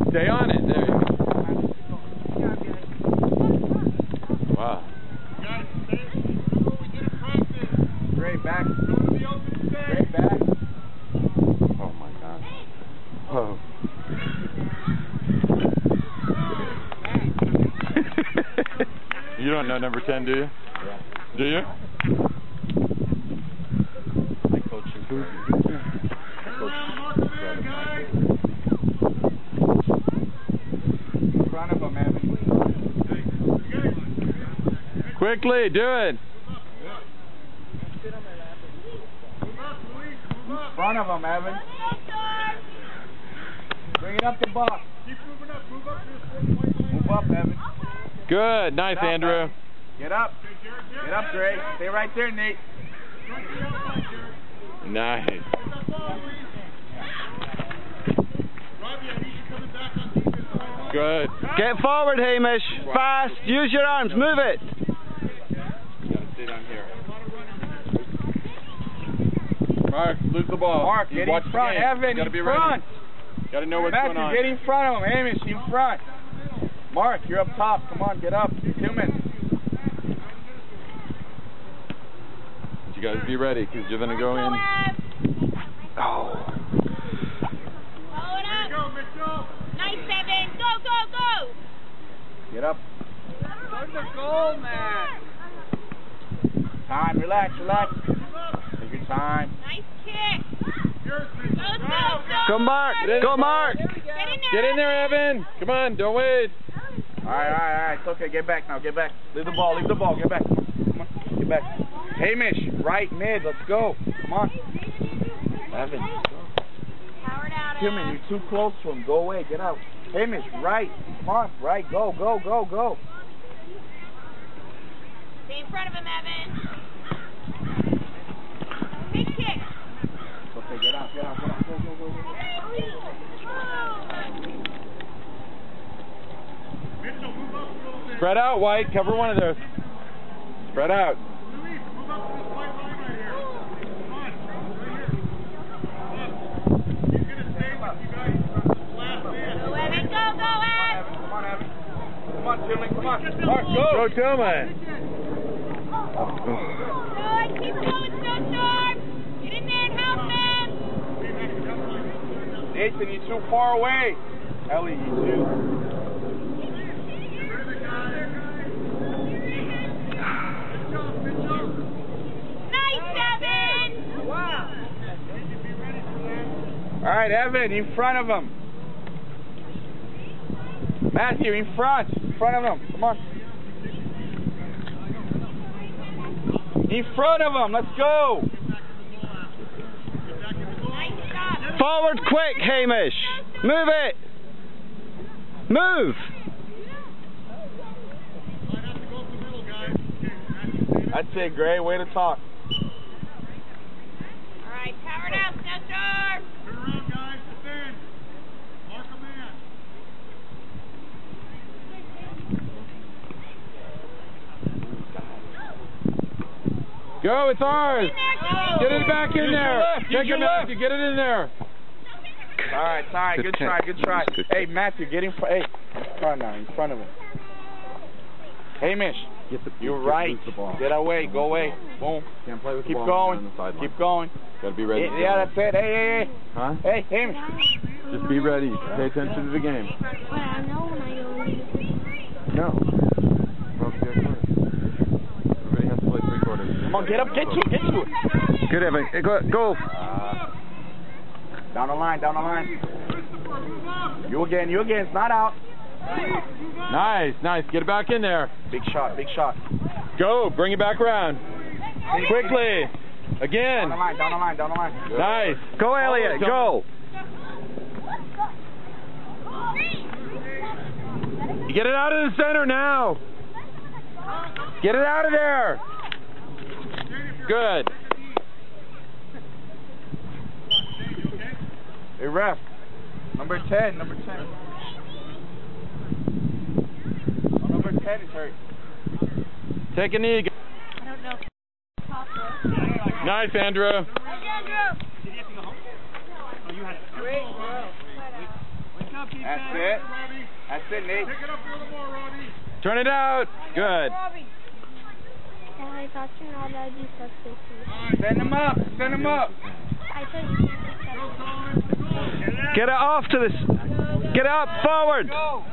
Stay on it. There you go. Wow. Straight back. Straight back. Oh my God. Whoa. You don't know number 10, do you? Yeah. Do you? My coach is good. In front of him, Evan. Quickly, do it. In front of him, Evan. Bring it up the box. Keep moving up. Move up, Evan. Good. Nice, Andrew. Get up. Get up, Dre. Stay right there, Nate. Nice. Good. Get forward, Hamish. Fast. Use your arms. Move it. You gotta stay down here. Mark, lose the ball. Mark, get in front. Evan, in front. Gotta know what's going on. Get in front of him. Hamish, in front. Mark, you're up top. Come on, get up. 2 minutes. You guys be ready, because you're gonna go in. Oh. Follow it up. Nice, Evan. Go. Get up. Go to the goal, man. Time. Relax. Take your time. Nice kick. Go. Go, Mark. Go, Mark. Get in there, Evan. Come on, don't wait. All right. It's okay. Get back now. Get back. Leave the ball. Get back. Come on. Get back. Hamish, right mid. Let's go. Come on. Evan. Powered out. Tillman, you're too close to him. Go away. Get out. Hamish, right. Come on. Right. Go. Stay in front of him, Evan. Big kick. Okay, get out. Go. Spread out, White. Cover one of those. Spread out. Go, Evan. Go, Evan. Come on, Tillman. Come on. Mark, go. Go, Tillman. Good. Keep going, Snowstorm. Get in there and help them. Nathan, you're too far away. Ellie, you too. All right, Evan, in front of him. Matthew, in front of him. Come on. In front of him. Let's go. Forward quick, Hamish. Move it. Move. That's it, Gray. Way to talk. All right, powered out, Snowstorm. Turn around, guys. Defend. Mark a man. Go, it's ours. Get it back in there. Take it, Matthew. Get it in there. All right. Good try. Hey, Matthew, get in front. Hey, in front of him. Hamish, you're right. Get away. Go away. Boom. Can't play with Keep the ball going. on the sideline. Keep going. Gotta be ready. Yeah, that's it. Hey. Huh? Hey, Hamish. Just be ready. Pay attention to the game. No. Everybody has to play 3/4. Come on, get up. Get to it. Good, Evan. Go. Down the line. You again. It's not out. Nice. Get it back in there. Big shot. Go. Bring it back around. Quickly. Again. Down the line. Nice. Go, Elliot. Go. You get it out of the center now. Get it out of there. Good. Hey, ref. Number 10. Oh, number 10 is hurt. Take a knee. Nice, Andrew. That's it. That's it, Nate. Pick it up a little more, Robbie. Turn it out. Good. I thought you're not allowed to do stuff this week. Send him up. Send him up. I thought you can't do stuff. Get it off to this. Get it up, forward. Go.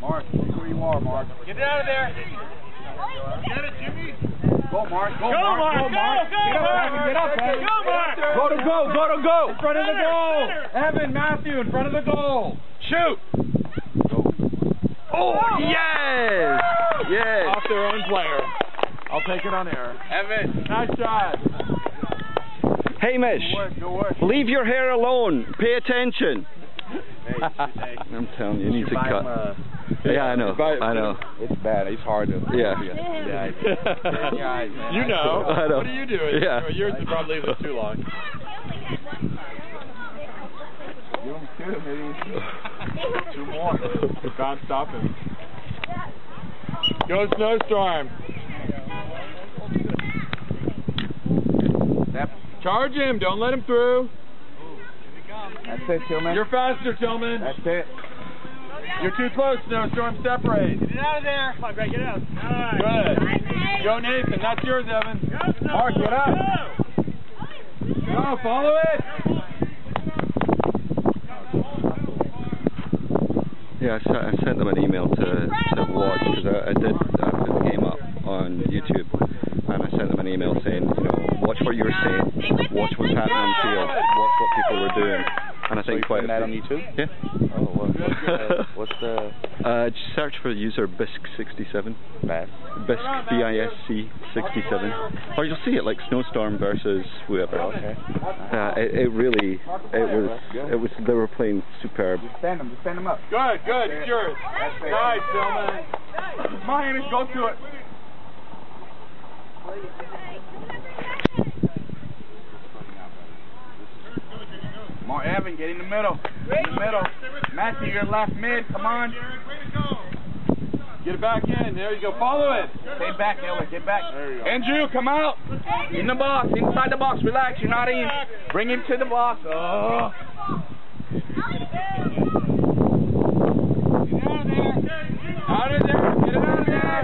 Mark, look where you are, Mark. Get it out of there. Get it, Jimmy. Go, Mark. Go, Go, Mark. Mark. Go, Mark. Go, Get up, Mark. Evan. Get up, Evan. Go, Mark. Go to go. Go to go. In front of the goal. Evan, Matthew, in front of the goal. Shoot. Oh, yes. Yes. Off their own player. I'll take it on air. Evan. Nice shot. Hamish, Good work. Good work. leave your hair alone. Pay attention. I'm telling you, you need to cut. Yeah, I know. I know. It's bad. It's hard to. Yeah. Yeah. You know. I know. What are you doing? Yeah. Yours is probably leaving it too long. Give him two, maybe. Two more. Can't stop him. Go Snowstorm. Charge him. Don't let him through. That's it, Tillman. You're faster, Tillman. That's it. You're too close, Snowstorm. Separate. Get it out of there. Come on, Greg, get it out. Good. Go, Nathan. That's yours, Evan. Mark, get up. Go, follow it. Yeah, I sent them an email to watch because I put the game up on YouTube, and I sent them an email saying, you know, watch what you were saying, watch what's happening on the field, watch what people were doing, and I think quite. That on YouTube? Yeah. Oh, what's the? Just search for user Bisc67. Best. Bisc BISC67, or you'll see it like Snowstorm versus whoever. Okay. It was they were playing superb. Just stand him up. Good, good. It's yours. Nice, Tillman. Come on, Hamish, go to it. Come on, Evan, get in the middle. In the middle. Matthew, you're left mid. Come on. Get it back in. There you go. Follow it. Stay back, Ella. Get back. Andrew, come out. In the box. Inside the box. Relax. You're not in. Bring him to the box. Oh. Out of there. Get it out of there.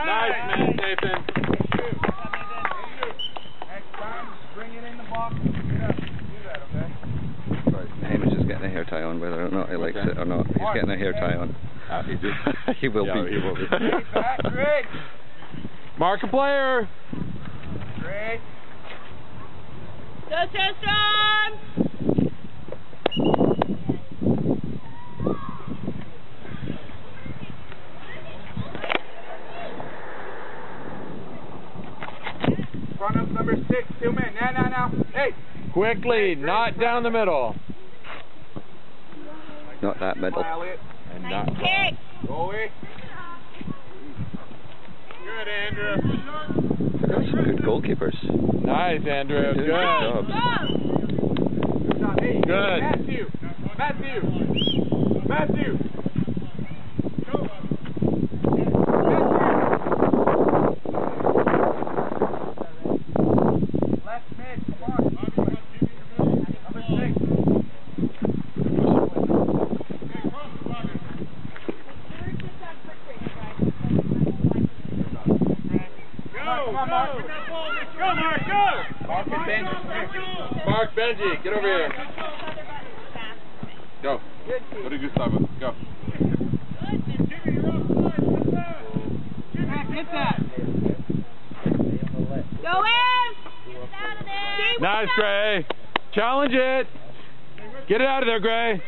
Nice, man, Nathan. Next time, bring it in the box. Do that, okay? Hamish is getting a hair tie on, whether or not he likes it or not. He's getting a hair tie on. He will be. He will be. Back, Greg. Mark a player. Greg. Go Snowstorm! Front of number 6, 2 men. Now. Hey. Quickly, not down the middle. Not that middle. And Nice not. kick! Go away. Good, Andrew. They've got some good goalkeepers. Nice, Andrew. Good Good. job. Hey, Good. Matthew. Left mid, come on. Number 6. Come on, Mark. Go, Mark, go! Mark and Benji. Mark, Benji, get over here. Go. Go to Gustavo. Go. Get that. Go in! Nice, Gray. Challenge it. Get it out of there, Gray.